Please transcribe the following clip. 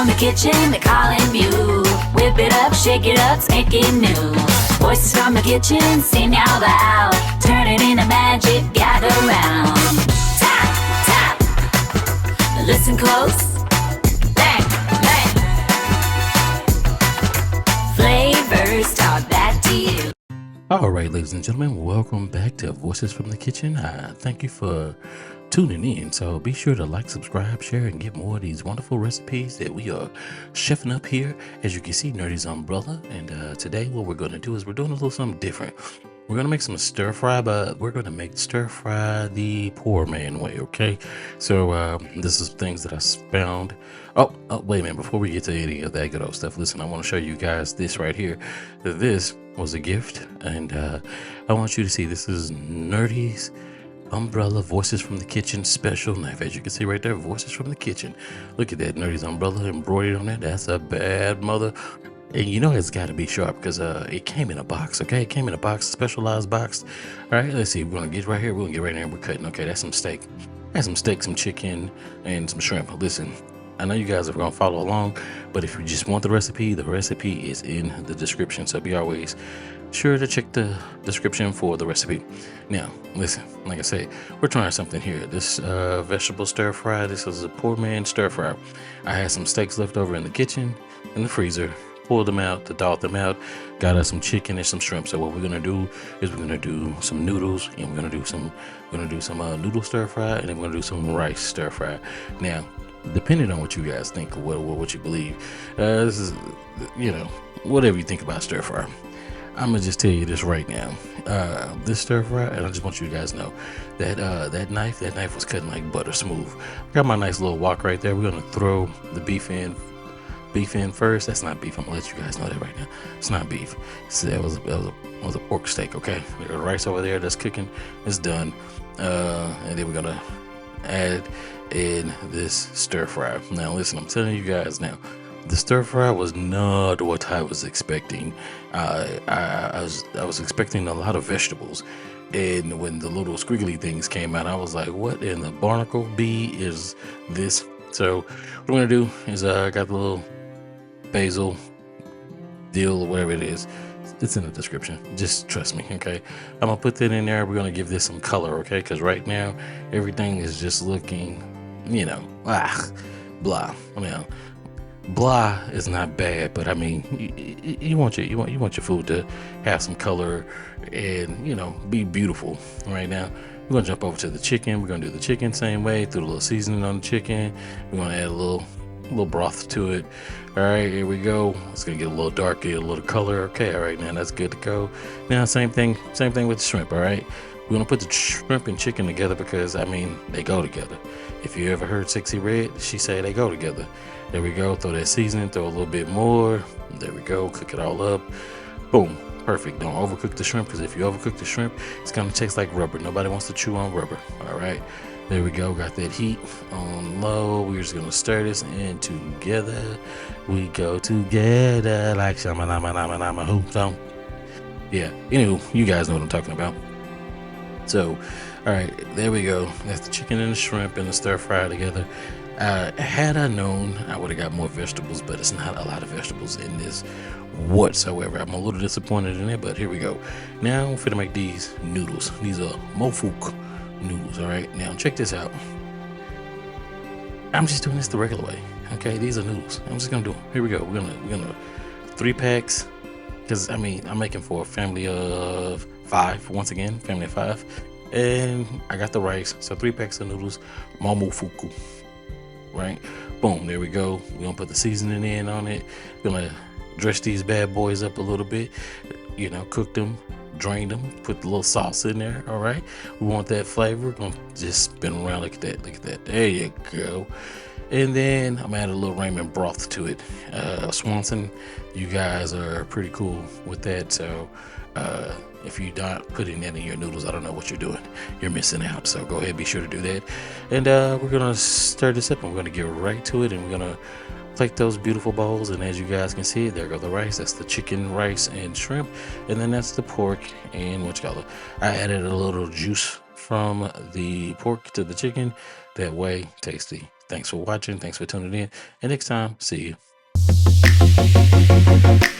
from the kitchen, they're calling you. Whip it up, shake it up, make it new. Voices from the kitchen, sing out loud. Turn it into magic, gather round. Tap, tap, listen close. Bang, bang. Flavors talk back to you. All right, ladies and gentlemen, welcome back to Voices from the Kitchen. Thank you for tuning in. So be sure to like, subscribe, share, and get more of these wonderful recipes that we are chefing up here. As you can see, Nerdy's umbrella. And today what we're going to do is we're doing a little something different. We're going to make some stir fry, but we're going to make stir fry the poor man way, okay? So this is things that I found. Oh, wait a minute. Before we get to any of that good old stuff, listen, I want to show you guys this right here. This was a gift, and I want you to see this is Nerdy's umbrella Voices from the Kitchen special knife. As you can see right there, Voices from the Kitchen. Look at that, Nerdy's umbrella embroidered on that. That's a bad mother. And you know it's got to be sharp because it came in a box, okay? It came in a box, specialized box. All right, let's see. We're going to get right here. We're going to get right here and we're cutting. Okay, that's some steak. That's some steak, some chicken, and some shrimp. Listen, I know you guys are going to follow along, but if you just want the recipe is in the description. So be always sure to check the description for the recipe. Now, listen, like I said, we're trying something here. This vegetable stir fry, this is a poor man stir fry. I had some steaks left over in the kitchen, in the freezer. Pulled them out, thawed them out, got us some chicken and some shrimp. So what we're gonna do is we're gonna do some noodles, and we're gonna do some noodle stir fry, and then we're gonna do some rice stir fry. Now, depending on what you guys think, what you believe, this is, you know, whatever you think about stir fry. I'm gonna just tell you this right now. This stir fry, and I just want you guys to know that that knife was cutting like butter smooth. Got my nice little wok right there. We're gonna throw the beef in first. That's not beef. I'm gonna let you guys know that right now. It's not beef. So that was a pork steak. Okay, we got rice over there that's cooking. It's done. And then we're gonna add in this stir fry. Now listen, I'm telling you guys now, the stir fry was not what I was expecting. I was expecting a lot of vegetables, and when the little squiggly things came out, I was like, what in the barnacle bee is this? So what I'm gonna do is I got the little Basil, dill, or whatever it is. It's in the description. Just trust me, okay? I'm gonna put that in there. We're gonna give this some color, okay? Because right now everything is just looking, you know, blah. I mean, blah is not bad, but I mean, you want your food to have some color and, you know, be beautiful. Right now, we're gonna jump over to the chicken. We're gonna do the chicken same way. Throw a little seasoning on the chicken. We're gonna add a little broth to it. All right, here we go. It's gonna get a little dark, get a little color. Okay, all right, now that's good to go. Now same thing with the shrimp. All right, we're gonna put the shrimp and chicken together because I mean they go together. If you ever heard Sexy Red, she say they go together. There we go. Throw that seasoning, throw a little bit more. There we go. Cook it all up. Boom, perfect. Don't overcook the shrimp because if you overcook the shrimp, it's gonna taste like rubber. Nobody wants to chew on rubber. All right. There we go. Got that heat on low. We're just gonna stir this in together. We go together like shama-nama-nama-nama hoop song. Yeah. Anywho, you guys know what I'm talking about. So, all right, there we go. That's the chicken and the shrimp and the stir fry together. Had I known, I would have got more vegetables, but it's not a lot of vegetables in this whatsoever. I'm a little disappointed in it, but here we go. Now I'm finna make these noodles. These are Momofuku Noodles. All right, now check this out. I'm just doing this the regular way. Okay, these are noodles. I'm just gonna do them. Here we go. We're gonna 3 packs because I mean I'm making for a family of 5. Once again, family of 5, and I got the rice. So 3 packs of noodles, Momofuku. Right, boom. There we go. We're gonna put the seasoning in on it. Gonna dress these bad boys up a little bit. You know, cook them. Drain them, put the little sauce in there. All right, we want that flavor. We're gonna just spin around. Look at that. There you go. And then I'm gonna add a little ramen broth to it. Swanson, you guys are pretty cool with that. So if you're not putting that in your noodles, I don't know what you're doing. You're missing out. So go ahead, be sure to do that. And we're gonna stir this up, and we're gonna get right to it, and we're gonna plate those beautiful bowls. And as you guys can see, there go the rice. That's the chicken, rice, and shrimp. And then that's the pork and what you call it. I added a little juice from the pork to the chicken. That way, tasty. Thanks for watching. Thanks for tuning in. And next time, see you.